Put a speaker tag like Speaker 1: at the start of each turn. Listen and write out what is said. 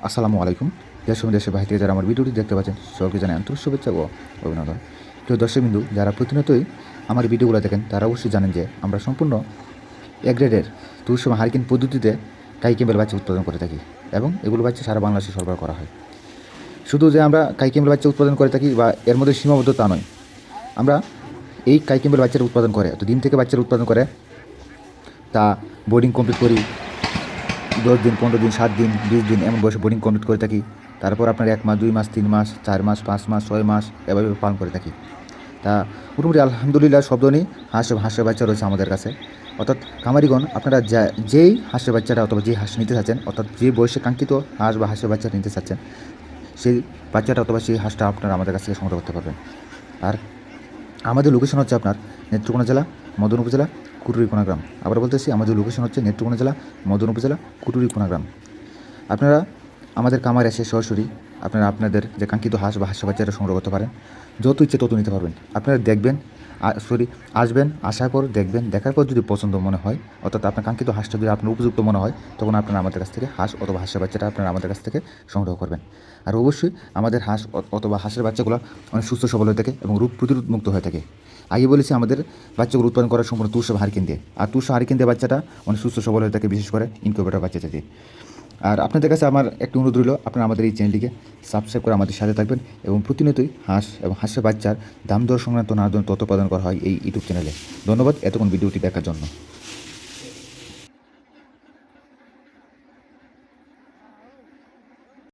Speaker 1: আসসালামু আলাইকুম। দেশ ও দেশের বাইরে থেকে যারা আমার ভিডিওটি দেখতে পাচ্ছেন সকলকে জানাই আন্তরিক শুভেচ্ছা ও অভিনন্দন। প্রিয় দর্শকবিন্দু, যারা প্রতিনিয়তই আমার ভিডিওগুলো দেখেন তারা অবশ্যই জানেন যে আমরা সম্পূর্ণ এ গ্রেডের তুরস্ক হারিকেন পদ্ধতিতে কাই ক্যাম্বেল বাচ্চা উৎপাদন করে থাকি এবং এগুলো বাচ্চা সারা বাংলাদেশে সরবরাহ করা হয়। শুধু যে আমরা কাই ক্যাম্বেল বাচ্চা উৎপাদন করে থাকি বা এর মধ্যে সীমাবদ্ধ তা নয়, আমরা এই কাই ক্যাম্বেল বাচ্চার উৎপাদন করে তো দিন থেকে বাচ্চার উৎপাদন করে তা বোর্ডিং কমপ্লিট করি 10 দিন, 15 দিন, 7 দিন, 20 দিন এমন বয়সে বোর্ডিং কমপ্লিট করে থাকি। তারপর আপনার 1 মাস, 2 মাস, 3 মাস, 4 মাস, 5 মাস, 6 মাস এভাবে পালন করে থাকি। তা মোটামুটি আলহামদুলিল্লাহ সব ধরনেরই হাঁসের বাচ্চা রয়েছে আমাদের কাছে। অর্থাৎ কামারিগণ, আপনারা যেই হাঁসের বাচ্চাটা অথবা যেই হাঁস নিতে চাচ্ছেন, অর্থাৎ যে বয়সে কাঙ্ক্ষিত হাঁস বা হাঁসের বাচ্চা নিতে চাচ্ছেন, সেই বাচ্চাটা অথবা সেই হাঁসটা আপনারা আমাদের কাছ থেকে সংগ্রহ করতে পারবেন। আর আমাদের লোকেশন হচ্ছে আপনার নেত্রকোনা জেলা মদন উপজেলা কুটুরিকোনা গ্রাম। আবার বলতেছি, আমাদের লোকেশন হচ্ছে নেত্রকোনা জেলা মদন উপজেলা কুটুরিকোনা গ্রাম। আপনারা আমাদের খামারে এসে সরাসরি আপনারা আপনাদের যে কাঙ্ক্ষিত হাঁস বা হাঁসের বাচ্চাটা সংগ্রহ করতে পারেন। যত ইচ্ছে তত নিতে পারবেন। আপনারা দেখবেন, আসবেন, আসার পর দেখবেন, দেখার পর যদি পছন্দ মনে হয়, অর্থাৎ আপনার কাঙ্ক্ষিত হাঁসটা যদি আপনার উপযুক্ত মনে হয়, তখন আপনারা আমাদের কাছ থেকে হাঁস অথবা হাঁসের বাচ্চাটা আপনারা আমাদের কাছ থেকে সংগ্রহ করবেন। আর অবশ্যই আমাদের হাঁস অথবা হাঁসের বাচ্চাগুলো অনেক সুস্থ সবল হয়ে থাকে এবং রোগ প্রতিরোধ মুক্ত হয়ে থাকে। আগে বলেছি, আমাদের বাচ্চাগুলো উৎপাদন করা সম্পূর্ণ তুরস্ক হারিকেন দিয়ে। আর তুরস্ক হারিকেন দিয়ে বাচ্চাটা অনেক সুস্থ সবল হয়ে থাকে, বিশেষ করে ইনকিউবেটর বাচ্চাটা দিয়ে। আর আপনাদের কাছে আমার একটু অনুরোধ রইল, আপনারা আমাদের এই চ্যানেলটিকে সাবস্ক্রাইব করে আমাদের সাথে থাকবেন এবং প্রতিনিয়তই হাঁস এবং হাঁসের বাচ্চার দাম দর সংক্রান্ত নানা ধরনের তথ্য প্রদান করা হয় এই ইউটিউব চ্যানেলে। ধন্যবাদ এতক্ষণ ভিডিওটি দেখার জন্য।